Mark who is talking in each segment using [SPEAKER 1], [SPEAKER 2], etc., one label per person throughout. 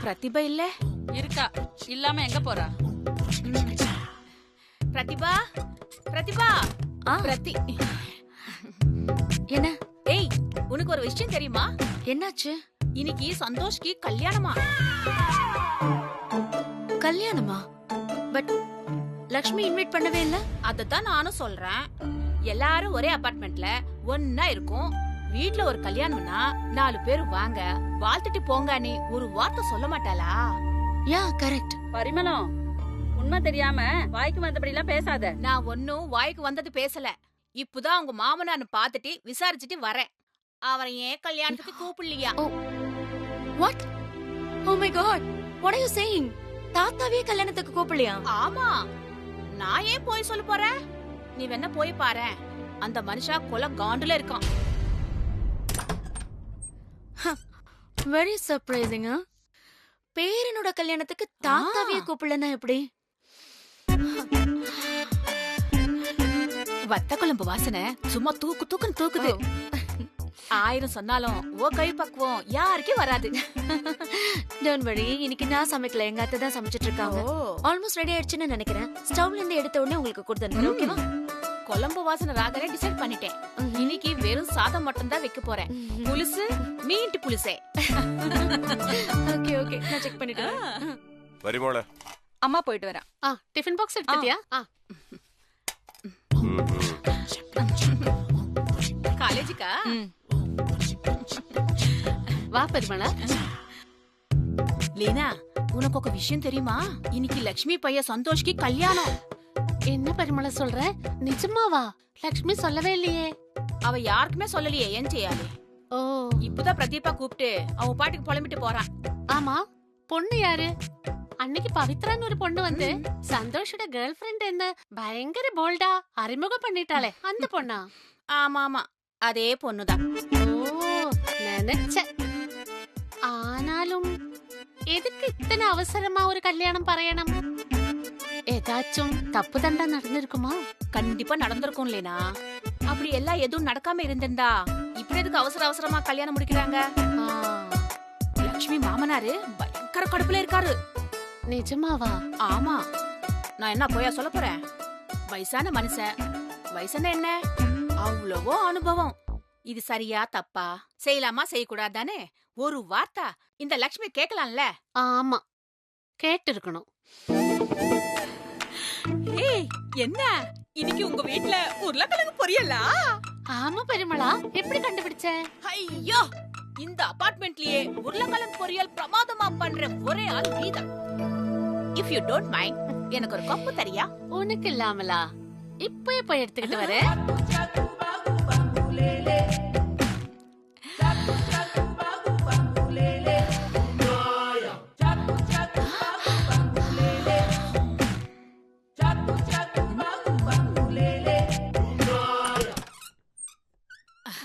[SPEAKER 1] பிரதிபா இல்ல
[SPEAKER 2] இருக்கா, இல்லாம எங்க போறா?
[SPEAKER 1] பிரதிபா, பிரதிபா. பிரதி
[SPEAKER 3] என்ன?
[SPEAKER 1] ஏய், உனக்கு ஒரு விஷயம் தெரியுமா?
[SPEAKER 3] என்னாச்சு?
[SPEAKER 1] இன்னைக்கு சந்தோஷ்க்கு கல்யாணமா.
[SPEAKER 3] கல்யாணமா? பட் லக்ஷ்மி இன்வைட் பண்ணவே இல்ல.
[SPEAKER 1] அதத்தான் நானும் சொல்றேன். எல்லாரும் ஒரே அபார்ட்மெண்ட்ல ஒன்னா இருக்கும். வீட்ல ஒரு கல்யாணம்னா 4 பேர் வாங்க வாழ்த்துட்டு போங்கன்னு ஒரு வார்த்தை சொல்ல மாட்டாளா?
[SPEAKER 3] யா, கரெக்ட்.
[SPEAKER 2] பரிமளம், உண்மை தெரியாம வாய்க்கு வந்தபடி எல்லாம் பேசாத.
[SPEAKER 1] நான் ஒன்னும் வாய்க்கு வந்தது பேசல. இப்பதான் அவங்க மாமனார்னு பாத்துட்டு விசாரிச்சுட்டு வரேன். அவரை ஏன் கல்யாணத்துக்கு கூப்பிடலையா?
[SPEAKER 3] What? Oh my god. What are you saying? தாத்தாவே கல்யாணத்துக்கு கூப்பிடலையா?
[SPEAKER 1] ஆமா. நான் ஏன் போய் சொல்ல போறேன்? நீ வேணா போய் பாரு. அந்த மனுஷா கொலை காண்டுல இருக்கான்.
[SPEAKER 3] Very surprising. பேரனோட கல்யாணத்துக்கு தாத்தாவே கூப்பிடலன்னா எப்படி?
[SPEAKER 1] வத்த குழம்பு வாசனை சும்மா தூக்கு தூக்குன்னு தூக்குது. 1000 சொன்னாலும் ஓ கை பக்குவம் யாருக்கே வராது.
[SPEAKER 3] Don't worry, இன்னைக்கு நான் சமைக்கல, எங்க அத்தை தான் சமைச்சிட்டு இருக்காங்க. ஆல்மோஸ்ட் ரெடி ஆயிடுச்சுன்னு நினைக்கிறேன். ஸ்டவ்ல இருந்து எடுத்த உடனே உங்களுக்கு கொடுத்துறேன். ஓகேவா?
[SPEAKER 1] குழம்பு வாசனை ராகனே டிசைட் பண்ணிட்டேன். இன்னைக்கு வெறும் சாதம் மட்டும் தான் வைக்க போறேன். புளிசு மீன் புளிசே.
[SPEAKER 3] ஓகே ஓகே, நான் செக் பண்ணிட்டு வரேன்.
[SPEAKER 4] பரிமள,
[SPEAKER 2] அம்மா போயிட்டு வரேன்.
[SPEAKER 3] டிஃபன் பாக்ஸ் எடுத்துட்டியா?
[SPEAKER 1] காலேஜுக்கா?
[SPEAKER 3] வா பரிமளா.
[SPEAKER 1] லீனா, உனக்கு ஒரு விஷயம் தெரியுமா? இன்னைக்கு லட்சுமி பையன் சந்தோஷ்க்கு கல்யாணம்.
[SPEAKER 3] என்ன பரிமளா சொல்ற? நிஜமாவா? லக்ஷ்மி சொல்லவே இல்லையே.
[SPEAKER 1] அவ யாருக்குமே சொல்லலையே, ஏன் செய்யாதே?
[SPEAKER 3] ஓ,
[SPEAKER 1] இப்பதான் பிரதீபா கூப்பிட்டு அவன் பாட்டுக்கு புலம்பிட்டு போறான்.
[SPEAKER 5] ஆமா, பொண்ணு யாரு? அன்னைக்கு பவித்ரான்னு ஒரு பொண்ணு வந்து சந்தோஷோட கேர்ள் ஃப்ரெண்ட் என்ன பயங்கர போல்டா அறிமுகம் பண்ணிட்டாளே, அந்த பொண்ணா?
[SPEAKER 1] ஆமா ஆமா, அதே பொண்ணுதான்.
[SPEAKER 5] ஓ, நினைச்சேன். ஆனாலும் எதுக்கு இத்தனை அவசரமா ஒரு கல்யாணம் பறையணும்? ஏதாச்சும் தப்பு தண்டா நடந்திருக்குமா?
[SPEAKER 1] கண்டிப்பா நடந்திருக்கும் இல்லைனா. அப்படி எல்லாம் எதுவும் நடக்காம இருந்திருந்தா இப்படி எதுக்கு அவசர அவசரமா கல்யாணம் முடிக்கிறாங்க? லட்சுமி மாமனாரு பயங்கர கடுப்புல இருக்காரு.
[SPEAKER 5] நிஜமாவா?
[SPEAKER 1] ஆமா. நான் என்ன போயா சொல்ல போறேன்? வயசான மனுஷன். வயசான என்ன, அவ்வளவோ அனுபவம். இது சரியா தப்பா, செய்யலாமா செய்யக்கூடாதானே ஒரு வார்த்தை இந்த லட்சுமி கேட்கலாம்ல?
[SPEAKER 5] ஆமா, கேட்டு இருக்கணும்.
[SPEAKER 1] ஏய், என்ன இன்னைக்கு உங்க வீட்ல உருளைக்கிழங்கு பொரியலா?
[SPEAKER 5] ஆமா பரிமளா, எப்படி கண்டுபிடிச்ச?
[SPEAKER 1] ஐயோ, இந்த அபார்ட்மெண்ட்லயே உருளைக்கிழங்கு பொரியல் பிரமாதமா பண்ற ஒரே ஆள் நீதான். இஃப் யூ டோன்ட் மைண்ட், எனக்கு ஒரு கப்பு தரியா?
[SPEAKER 5] உனக்கு இல்லாமலா? இப்ப போய் எடுத்துக்கிட்டு வரேன்.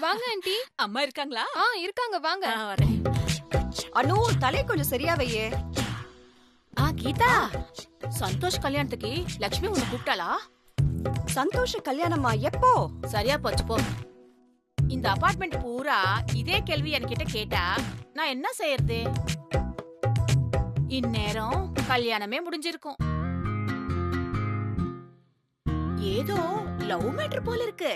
[SPEAKER 3] வாங்க ஆண்டி.
[SPEAKER 1] அம்மா இருக்காங்களா?
[SPEAKER 3] இருக்காங்க, வாங்க.
[SPEAKER 1] வரேன்.
[SPEAKER 6] அனு, தலை கொஞ்சம் சரியா வையே.
[SPEAKER 1] கீதா, சந்தோஷ் கல்யாணத்துக்கு லட்சுமி உன்னை கூப்பிட்டாளா?
[SPEAKER 6] சந்தோஷ கல்யாணமா? எப்போ?
[SPEAKER 1] சரியா போச்சு போ. இந்த அபார்ட்மெண்ட் பூரா இதே கேள்வி என்கிட்ட கேட்டா நான் என்ன செய்யறது? இந்நேரம் கல்யாணமே முடிஞ்சிருக்கும். ஏதோ லவ் மேட்டர் போல இருக்கு.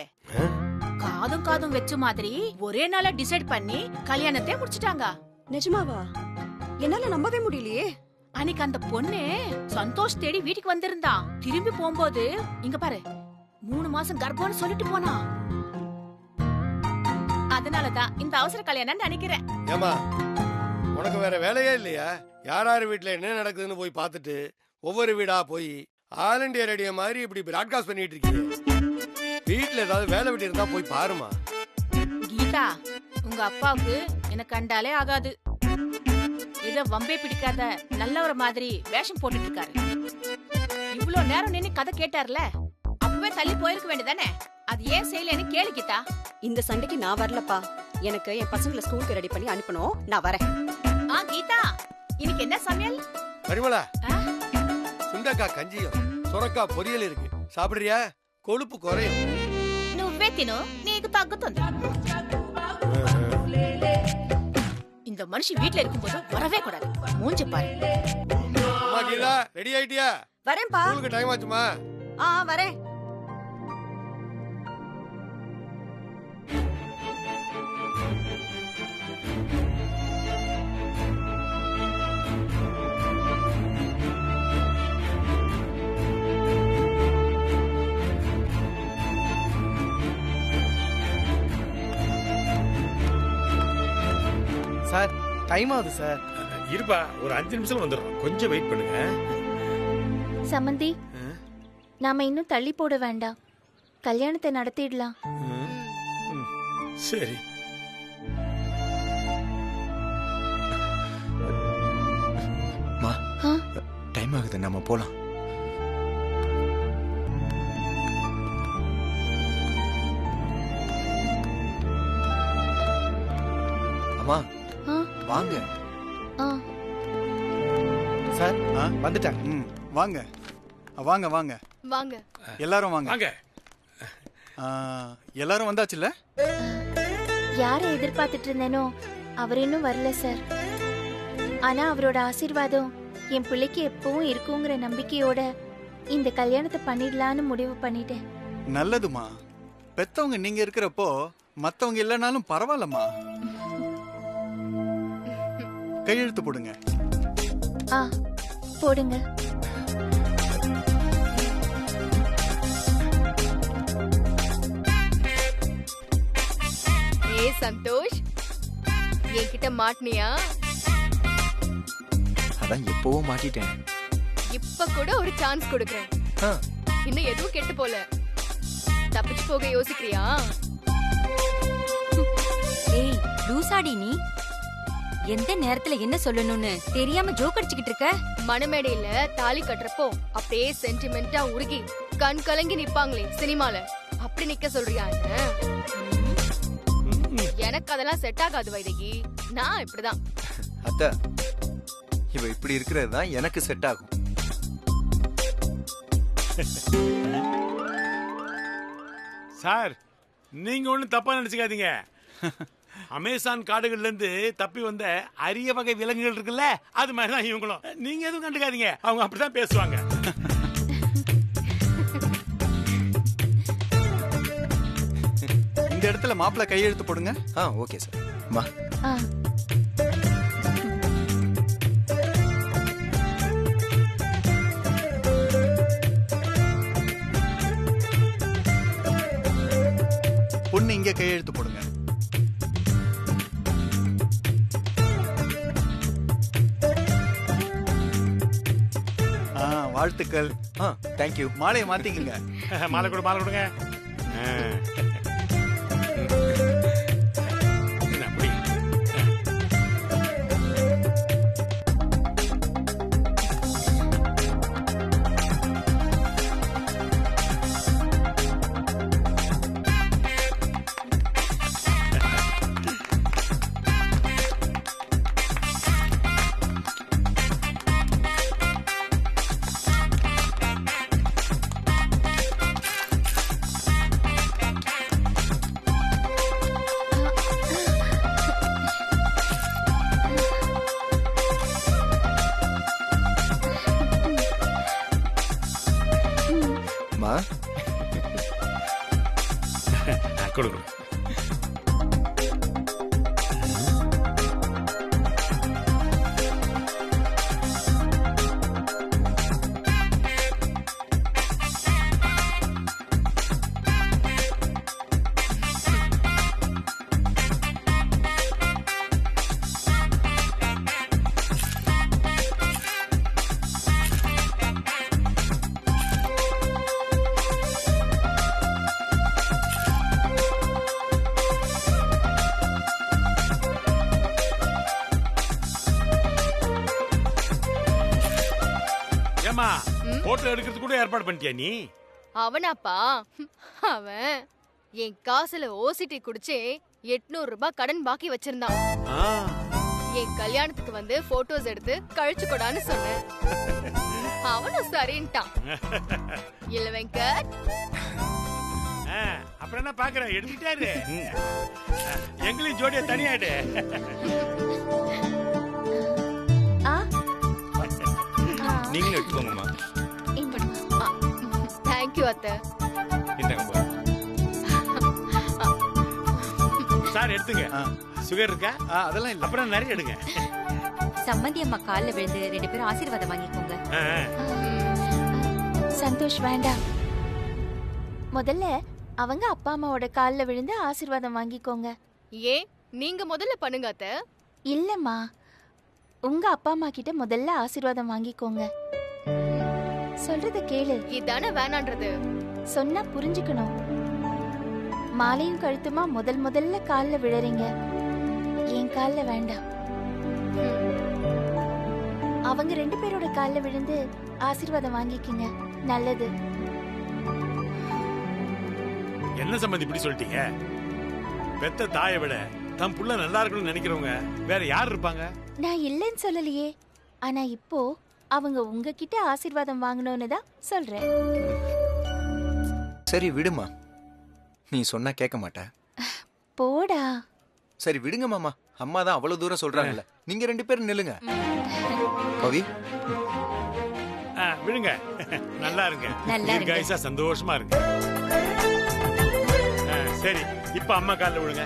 [SPEAKER 1] காதும் காதும் வெச்ச மாதிரி ஒரே நாளா டிசைட் பண்ணி கல்யாணத்தை முடிச்சிட்டாங்க.
[SPEAKER 6] நிஜமாவா? என்னால நம்பவே முடியலையே.
[SPEAKER 1] அன்னைக்கு அந்த பொண்ணு சந்தோஷ் தேடி வீட்டுக்கு வந்திருந்தா. திரும்பி போகும்போது இங்க பாரு 3 மாசம் கர்ப்பம்னு சொல்லிட்டு போனா. அதனாலதான் இந்த அவசர கல்யாணம் நினைக்கிறேன்.
[SPEAKER 4] ஏமா, உனக்கு வேற வேலையே இல்லையா? யாராரு வீட்டுல என்ன நடக்குதுன்னு போய் பார்த்துட்டு ஒவ்வொரு வீடா போய் ஆல் இண்டியா ரேடியோ மாதிரி இப்படி பிராட்காஸ்ட் பண்ணிட்டு இருக்கீங்க. வீட்டுல ஏதாவது வேலை விட்டு இருந்தா போய் பாருமா.
[SPEAKER 1] கீதா, உங்க அப்பாவுக்கு என்ன கண்டாலே ஆகாது. இத வம்பே பிடிக்காத நல்லவர மாதிரி வேஷம் போட்டுட்டு இருக்காரு. இவ்வளவு நேரம் நின்னு கதை கேட்டார்ல, அப்பவே தள்ளி போயிருக்க வேண்டியதானே? அது ஏன் செய்யலன்னு கேளு கீதா.
[SPEAKER 6] இந்த சண்டைக்கு நான் வரலப்பா. எனக்கு என் பசங்களை ஸ்கூலுக்கு ரெடி பண்ணி அனுப்பணும். நான் வரேன்.
[SPEAKER 1] கீதா, இன்னைக்கு என்ன சமையல்?
[SPEAKER 4] பரிமளா, சுண்டக்காய் கஞ்சியும் சுரக்காய் பொரியல் இருக்கு, சாப்பிடுறியா? கொழுப்பு குறையும்.
[SPEAKER 1] ఇవే తిను నీకు తగ్గుతుంది. இந்த மனுஷன் வீட்ல இருக்கும்போது வரவே கூடாது. மூஞ்சி பாரு.
[SPEAKER 4] அம்மா கீதா ரெடி ஆயிட்டியா?
[SPEAKER 6] வரேன்பா.
[SPEAKER 4] ஸ்கூலுக்கு டைம் ஆச்சுமா?
[SPEAKER 6] வரேன்.
[SPEAKER 7] சார் டைம் ஆகுது சார்.
[SPEAKER 8] இருப்பா, ஒரு 5 நிமிஷம் வந்துடுறோம், கொஞ்சம் வெயிட் பண்ணுங்க.
[SPEAKER 3] சம்மந்தி, நாம இன்னும் தள்ளி போட வேண்டாம், கல்யாணத்தை நடத்திடலாம்.
[SPEAKER 8] சரி.
[SPEAKER 7] டைம் ஆகுது, நம்ம போலாம். அம்மா வாங்க. சார் வந்துட்டேன்.
[SPEAKER 9] வாங்க வாங்க வாங்க
[SPEAKER 2] வாங்க
[SPEAKER 9] எல்லாரும் வாங்க.
[SPEAKER 8] வாங்க.
[SPEAKER 9] எல்லாரும் வந்தாச்சுல்ல?
[SPEAKER 3] யாரை எதிர்பார்த்துட்டு இருந்தேனோ அவர் இன்னும் வரல சார். ஆனா அவரோட ஆசீர்வாதம் என் பிள்ளைக்கு எப்பவும் இருக்குங்கிற நம்பிக்கையோட இந்த கல்யாணத்தை பண்ணிடலான்னு முடிவு பண்ணிட்டேன்.
[SPEAKER 9] நல்லதுமா. பெத்தவங்க நீங்க இருக்கிறப்போ மத்தவங்க இல்லைனாலும் பரவாயில்லம்மா. கையெழுத்து போடுங்க.
[SPEAKER 3] போடுங்க.
[SPEAKER 2] சந்தோஷ், என்கிட்ட மாட்டினியா?
[SPEAKER 7] அதான் எப்பவும் மாட்டிட்டேன்.
[SPEAKER 2] இப்ப கூட ஒரு சான்ஸ் கொடுக்கறேன். இன்னும் எதுவும் கெட்டு போல. தப்பிச்சு போக யோசிக்கிறியா?
[SPEAKER 10] ஏய் லூசாடி, நீ எந்த நேரத்துல என்ன சொல்லணும்னு தெரியாம ஜோக் அடிச்சுக்கிட்டு இருக்க.
[SPEAKER 2] மணமேடையில தாலி கட்டுறப்போ அப்படியே சென்டிமெண்டா உருகி கண் கலங்கி நிப்பாங்களே சினிமால, அப்படி நிக்க சொல்றியா? எனக்கு அதெல்லாம் செட் ஆகாது வைதகி. நான் இப்படிதான்.
[SPEAKER 7] அத்தை, இவ இப்படி இருக்கிறது தான் எனக்கு செட் ஆகும்.
[SPEAKER 8] சார், நீங்க ஒண்ணும் தப்பா நினைச்சுக்காதீங்க. அமேசான் காடுகள்ல இருந்து தப்பி வந்த அரிய வகை விலங்குகள் இருக்குல்ல, அது மாதிரிதான் இவங்களும். நீங்க எதுவும் கண்டுக்காதீங்க, அவங்க அப்படிதான் பேசுவாங்க.
[SPEAKER 9] இந்த இடத்துல மாப்பிள்ளை கையெழுத்து போடுங்க.
[SPEAKER 7] Okay sir. அம்மா
[SPEAKER 9] பொண்ணு இங்க கையெழுத்து போடுங்க. வாழ்த்துக்கள்.
[SPEAKER 7] தேங்க்யூ.
[SPEAKER 9] மாலையை மாத்திக்கங்க.
[SPEAKER 8] மாலை கொடு, மாலை கொடுங்க. கொடுக்கணும். போட்டோ எடுக்கிறது கூட ஏற்பாடு பண்ணிட்டியா நீ?
[SPEAKER 2] அவனாப்பா, அவன் என் காசுல ஓசிட்டி குடிச்சே 800 ரூபாய் கடன் பாக்கி வச்சிருந்தான். என் கல்யாணத்துக்கு வந்து போட்டோஸ் எடுத்து கழிச்சு கொடான்னு சொன்னேன். அவனும் சரின்ட்டான். இல்ல வெங்கட்?
[SPEAKER 8] அப்ப அப்புறம் என்ன பாக்குறேன் எடுத்துட்டாரு. எங்களையும் ஜோடியா தனியாடு.
[SPEAKER 7] நீங்களும் எடுத்துக்கோங்கம்மா.
[SPEAKER 2] தேங்க்யூ அத்தை.
[SPEAKER 7] இந்தாங்க.
[SPEAKER 8] சார் எடுத்துங்க. சுகர் இருக்கா?
[SPEAKER 9] அதெல்லாம் இல்ல.
[SPEAKER 8] அப்புறம் நிறைய எடுங்க.
[SPEAKER 10] சம்மந்தி அம்மா கால்ல விழுந்து 2 பேரும் ஆசீர்வாதம் வாங்கிக்கோங்க.
[SPEAKER 3] சந்தோஷ் வேண்டாம். முதல்ல அவங்க அப்பா அம்மாவோட கால்ல விழுந்து ஆசீர்வாதம் வாங்கிக்கோங்க.
[SPEAKER 2] ஏன் நீங்க முதல்ல பண்ணுங்க அத்தை.
[SPEAKER 3] இல்லம்மா, உங்க அப்பா அம்மா கிட்ட முதல்ல ஆசீர்வாதம் வாங்கிக்கோங்க. சொல்றத கேளு.
[SPEAKER 2] இதானே வேணான்றது.
[SPEAKER 3] சொன்னா புரிஞ்சுக்கணும். மாலையும் கழுத்துமா முதல்ல கால்ல விழறீங்க. என் கால்ல வேண்டாம். அவங்க 2 பேரோட கால்ல விழுந்து ஆசீர்வாதம் வாங்கிக்கங்க. நல்லது.
[SPEAKER 8] என்ன சம்பந்தி இப்படி சொல்லிட்டீங்க? பெத்த தாயை விட தம் புள்ள நல்லா இருக்கணும்னு நினைக்கிறவங்க வேற யார் இருப்பாங்க?
[SPEAKER 3] நான் இல்லைன்னு சொல்லலையே. ஆனா இப்போ அவங்க உங்ககிட்ட ஆசீர்வாதம் வாங்கணும்னு தான் சொல்றேன்.
[SPEAKER 7] சரி விடுமா, நீ சொன்னா கேட்க மாட்ட.
[SPEAKER 3] போடா.
[SPEAKER 7] சரி விடுங்க மாமா, அம்மா தான் அவ்வளவு தூரம் சொல்றாங்கல்ல, நீங்க 2 பேரும் நில்லுங்க. கவி
[SPEAKER 8] விடுங்க. நல்லா இருங்க.
[SPEAKER 10] நல்லா இருங்க.
[SPEAKER 8] கைசா சந்தோஷமா இருங்க. சரி இப்ப அம்மா கால்ல விடுங்க.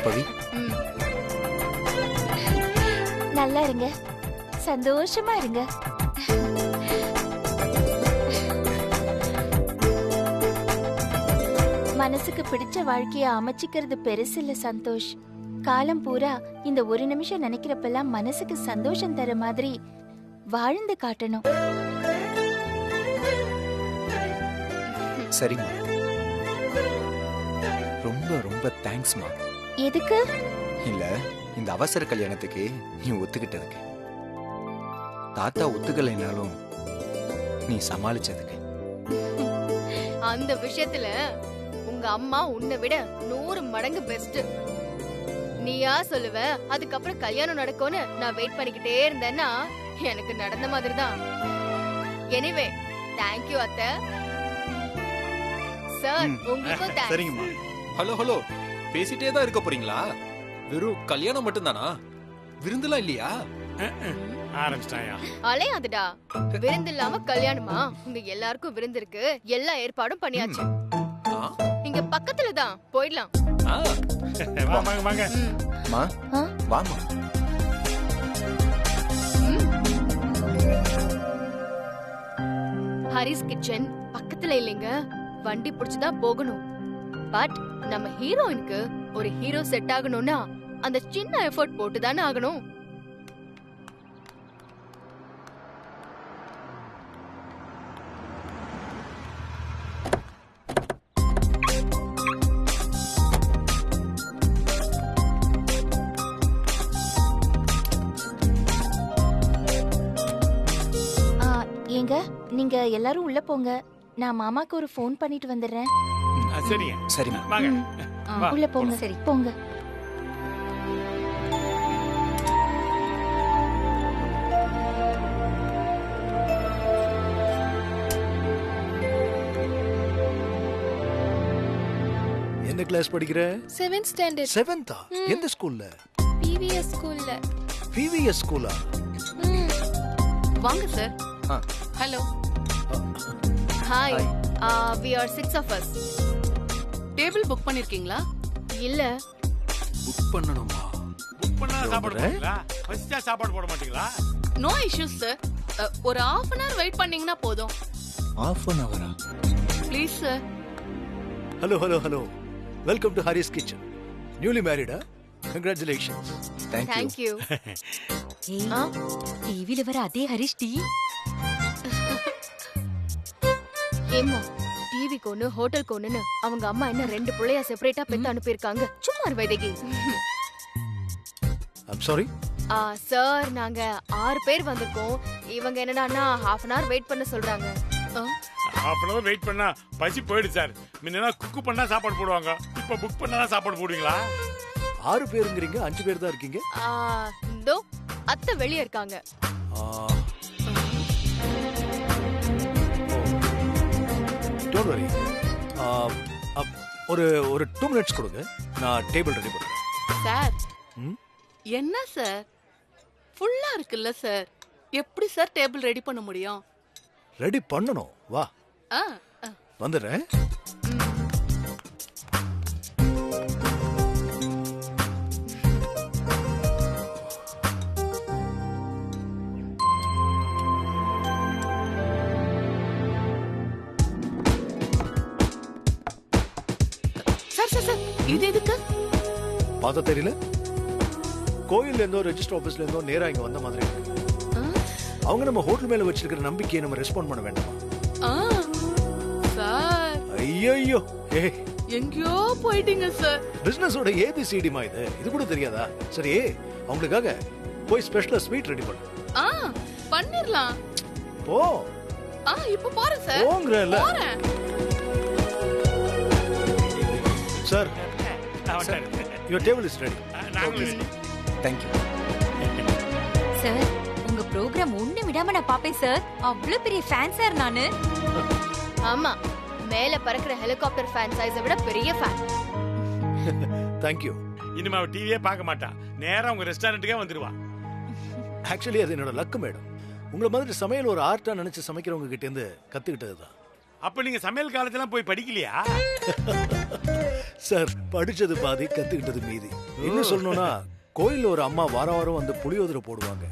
[SPEAKER 7] பவி
[SPEAKER 3] நல்லா இருங்க. சந்தோஷமா இருங்க. மனசுக்கு பிடிச்ச வாழ்க்கைய அமைச்சிக்கிறது பெருசு இல்ல சந்தோஷ். காலம் பூரா இந்த ஒரு நிமிஷம் நினைக்கிறப்பெல்லாம் மனசுக்கு சந்தோஷம் தர மாதிரி வாழ்ந்து காட்டணும்.
[SPEAKER 7] சரிம்மா, ரொம்ப ரொம்ப தேங்க்ஸ்மா.
[SPEAKER 3] எதுக்கு?
[SPEAKER 7] இல்ல, இந்த அவசர கல்யாணத்துக்கு நீ ஒத்துக்கிட்டதுக்கு. தாத்தா ஒத்துக்கலைனாலும் நீ சமாளிச்சதுக்கு.
[SPEAKER 2] அந்த விஷயத்துல உங்க அம்மா உன்னை விட 100 மடங்கு பெஸ்ட். நீயா சொல்லுவ அதுக்கப்புறம் கல்யாணம் நடக்கும்னு நான் வெயிட் பண்ணிக்கிட்டே இருந்தேன்னா எனக்கு நடந்த மாதிரி தான். எனிவே தேங்க்யூ அத்தை. சார் உங்களுக்கும் தேங்க்ஸ்.
[SPEAKER 9] சரிங்கம்மா.
[SPEAKER 11] ஹலோ ஹலோ, பேசிட்டே தான் இருக்க போறீங்களா? வெறும் கல்யாணம் மட்டும் தானா? விருந்துலாம் இல்லையா?
[SPEAKER 8] ஆரம்பிச்சிட்டாயா?
[SPEAKER 2] அலையாதுடா. விருந்து இல்லாம கல்யாணமா? உங்க எல்லாருக்கும் விருந்து இருக்கு. எல்லா ஏற்பாடும் பண்ணியாச்சு. இங்க பக்கத்துல தான், போயிடலாம்.
[SPEAKER 8] வாங்க வாங்க.
[SPEAKER 7] மா வாமா.
[SPEAKER 2] ஹரிஸ் கிச்சன் பக்கத்துல இல்லைங்க. வண்டி புடிச்சுதான் போகணும். பட் நம்ம ஹீரோயினுக்கு ஒரு ஹீரோ செட் ஆகணும்னா அந்த சின்ன எஃபோர்ட் போட்டு தானே ஆகணும்.
[SPEAKER 3] ஏங்க, நீங்க எல்லாரும் உள்ள போங்க. நான் மாமாக்கு ஒரு ஃபோன் பண்ணிட்டு வந்துடுறேன்.
[SPEAKER 8] சரிங்க.
[SPEAKER 7] சரிம்மா
[SPEAKER 8] வாங்க.
[SPEAKER 3] உள்ள போங்க.
[SPEAKER 10] சரி
[SPEAKER 3] போங்க.
[SPEAKER 12] என்ன கிளாஸ் படிக்கிற?
[SPEAKER 2] 7th standard.
[SPEAKER 12] 7th? எந்த ஸ்கூல்ல?
[SPEAKER 2] பிவிஎஸ் ஸ்கூல்ல.
[SPEAKER 12] பிவிஎஸ் ஸ்கூலா?
[SPEAKER 5] வாங்க sir. Hello.
[SPEAKER 2] Hi. we are 6 of us.
[SPEAKER 5] Table book பண்ணிருக்கீங்களா?
[SPEAKER 2] இல்ல.
[SPEAKER 11] புக் பண்ணணுமா?
[SPEAKER 8] புக் பண்ணா சாப்பாடு போடுவீங்களா? ஃபர்ஸ்டா சாப்பாடு போட மாட்டீங்களா?
[SPEAKER 5] No issues sir. ஒரு half an hour வெயிட் பண்ணீங்கன்னா போதும்.
[SPEAKER 12] half an hour?
[SPEAKER 5] Please sir.
[SPEAKER 12] Hello. Welcome to Hari's kitchen. Newly மேரிடா? கங்க்ராச்சுலேஷன்ஸ்.
[SPEAKER 7] Thank you.
[SPEAKER 10] டிவில வர அதே ஹரிஷ் டி.
[SPEAKER 2] ஏம்மா, டிவிக்கு ஒண்ணு ஹோட்டலுக்கு ஒண்ணுன்னு அவங்க அம்மா என்ன 2 பிள்ளையா செப்பரேட்டா பெத்து அனுப்பியிருக்காங்க. சும்மா வைதகி.
[SPEAKER 12] I'm sorry.
[SPEAKER 2] சார், நாங்க 6 பேர் வந்திருக்கோம். இவங்க என்னடான்னா half an hour வெயிட் பண்ண சொல்றாங்க.
[SPEAKER 8] half an hour வெயிட் பண்ணா பசி போயிடு சார். முன்னனா குக் பண்ணா சாப்பாடு போடுவாங்க. இப்போ புக் பண்ணா சாப்பாடு போடுவீங்களா?
[SPEAKER 12] 6 பேருங்கறீங்க, 5 பேர் தான் இருக்கீங்க.
[SPEAKER 2] இதோ அத்தை வெளிய இருக்காங்க.
[SPEAKER 12] Don't worry. ஒரு ஒரு 2 minutes கொடுங்க, நான் டேபிள் ரெடி பண்றேன்.
[SPEAKER 13] சார்
[SPEAKER 12] ம்?
[SPEAKER 13] என்ன சார் ஃபுல்லா இருக்குல்ல சார், எப்படி சார் டேபிள் ரெடி பண்ண முடியும்?
[SPEAKER 12] ரெடி பண்ணணும், வா
[SPEAKER 13] ஆ
[SPEAKER 12] வந்துடுறேன்.
[SPEAKER 13] சார் சார் சார் இது எதுக்கு?
[SPEAKER 12] பார்த்தா தெரியல, கோயில்ல இருந்தோ ரெஜிஸ்டர் ஆபீஸ்ல இருந்தோ நேரா இங்க வந்த மாதிரி இருக்கு. அவங்க நம்ம ஹோட்டல் மேல வச்சிருக்கிற நம்பிக்கையை நம்ம ரெஸ்பாண்ட் பண்ண வேண்டாமா?
[SPEAKER 13] சார்
[SPEAKER 12] ஐயோ,
[SPEAKER 13] எங்கேயோ போயிட்டீங்க சார்.
[SPEAKER 12] பிசினஸோட ஏபிசிடி மா இது கூட தெரியாதா? சரி, அவங்களுக்காக போய் ஸ்பெஷலா ஸ்வீட் ரெடி பண்ணு.
[SPEAKER 13] பண்ணிரலாம்.
[SPEAKER 12] போ.
[SPEAKER 13] இப்போ போறேன் சார்.
[SPEAKER 12] போங்கறல. Sir, your table is ready.
[SPEAKER 7] Thank you.
[SPEAKER 10] Sir, உங்க ப்ரோகிராம் ஒண்ணு விடாம நான் பாப்பேன் சார். அவ்வளவு பெரிய ஃபேன் சார் நானு.
[SPEAKER 2] ஆமா, மேல பறக்கிற ஹெலிகாப்டர் ஃபேன் சைஸை விட பெரிய ஃபேன்.
[SPEAKER 12] Thank you.
[SPEAKER 8] இனிமே அவ டிவியே பார்க்க மாட்டா, நேரா உங்க ரெஸ்டாரண்ட்டுக்கே வந்துருவா.
[SPEAKER 12] ஆக்சுவலி அது என்னோட லக்கு மேடம். உங்களை மாதிரி சமையல் ஒரு ஆர்ட்டா நினைச்சு சமைக்கிறவங்க கிட்ட இருந்து கத்துக்கிட்டதுதான்.
[SPEAKER 8] அப்ப நீங்க சமையல் காலத்துல போய் படிக்கலையா?
[SPEAKER 12] சார், படிச்சது பாதி, கத்துக்கிட்டது மீதி. இன்னும் சொல்லணும்னா கோயில்ல ஒரு அம்மா வாரம் வாரம் வந்து புளியோதரை போடுவாங்க.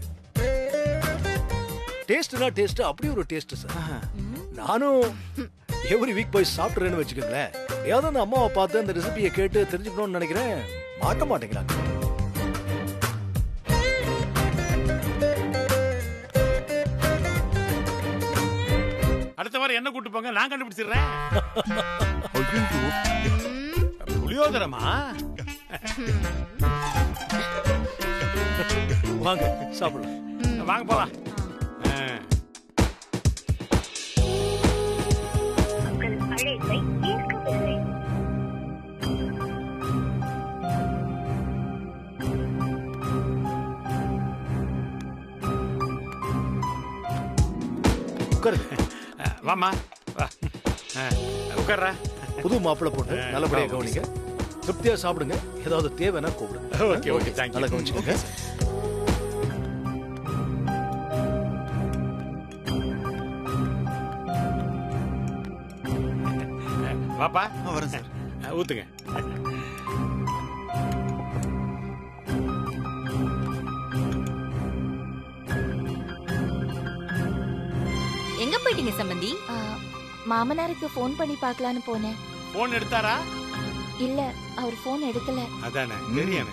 [SPEAKER 12] டேஸ்ட்னா டேஸ்ட், அப்படி ஒரு டேஸ்ட் சார். நானும் எவ்ரி வீக் போய் சாப்பிட்றேன்னு வச்சுக்கோங்களேன். ஏதாவது அந்த அம்மாவை பார்த்து அந்த ரெசிபியை கேட்டு தெரிஞ்சுக்கணும்னு நினைக்கிறேன், மாட்ட மாட்டேங்கிறாங்க.
[SPEAKER 8] அடுத்த வாரம் என்ன கூட்டு போங்க, நான் கண்டுபிடிச்சிடுறேன். புளியோதரமா?
[SPEAKER 12] வாங்க சாப்பிடலாம்.
[SPEAKER 8] வாங்க போலாம். வாமா, உட்கார்றா.
[SPEAKER 12] புது மாப்பிள்ளை போட்டு நல்லபடியா கவனிங்க, திருப்தியா சாப்பிடுங்க. ஏதாவது தேவைன்னா கூப்பிடுங்க.
[SPEAKER 8] Okay okay, thank you.
[SPEAKER 12] நல்லா கவனிச்சுக்கோங்க.
[SPEAKER 8] வாப்பா.
[SPEAKER 9] வரேன் சார்.
[SPEAKER 8] ஊத்துங்க.
[SPEAKER 10] எங்க போயிட்டீங்க சம்பந்தி?
[SPEAKER 3] மாமனாருக்கு ஃபோன் பண்ணி பார்க்கலான்னு போனேன்.
[SPEAKER 8] போன் எடுத்தாரா?
[SPEAKER 3] இல்ல, அவர் ஃபோன் எடுக்கல.
[SPEAKER 8] அதானே தெரியும்.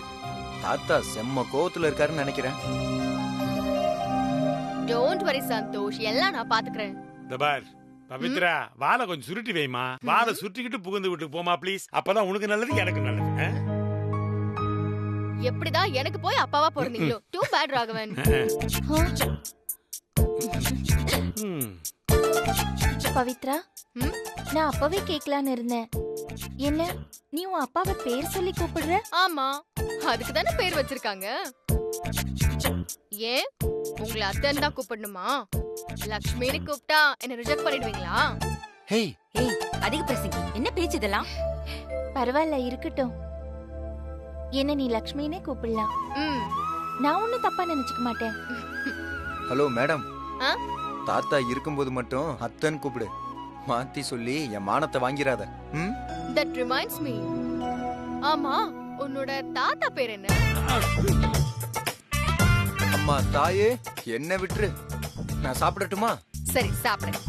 [SPEAKER 7] தாத்தா செம்ம கோவத்துல இருக்காருன்னு நினைக்கிறேன்.
[SPEAKER 2] டோன்ட் வரி சந்தோஷ், எல்லாம் நான் பாத்துக்கிறேன்.
[SPEAKER 8] தபார் பவித்ரா, வாழை கொஞ்சம் சுருட்டி வைமா. வாழை சுருட்டிக்கிட்டு புகுந்து விட்டு போமா ப்ளீஸ். அப்பதான் உனக்கு நல்லது, எனக்கு நல்லது.
[SPEAKER 2] எப்படிதான் எனக்கு போய் அப்பாவா பிறந்தீங்களோ. Too bad Raghavan.
[SPEAKER 3] பவித்ரா, நான் அப்பவே கேட்கலான்னு இருந்தேன். என்ன, நீ உன் அப்பாவை பேர் சொல்லி கூப்பிடுற?
[SPEAKER 2] ஆமா, அதுக்கு தானே பேர் வச்சிருக்காங்க. ஏன் உங்களை அத்தன் தான் கூப்பிடணுமா? லக்ஷ்மின்னு கூப்பிட்டா என்ன ரிஜெக்ட் பண்ணிடுவீங்களா?
[SPEAKER 10] ஹேய் ஹேய், அதிக பிரசங்கி. என்ன பேச்சு இதெல்லாம்?
[SPEAKER 3] பரவாயில்ல, இருக்கட்டும். என்ன நீ லக்ஷ்மினே கூப்பிடலாம். நான் ஒன்னும் தப்பா நினைச்சுக்க மாட்டேன்.
[SPEAKER 7] ஹலோ மேடம், தாத்தா இருக்கும்போது மட்டும் அத்தன் கூப்பிடு. மாத்தி சொல்லி என் மானத்தை வாங்கிறாத.
[SPEAKER 2] That reminds me. ஆமா, உன்னோட தாத்தா பேர் என்ன?
[SPEAKER 7] அம்மா தாயே, என்ன விட்டுரு, நான் சாப்பிடட்டுமா?
[SPEAKER 2] சரி, சாப்பிடு.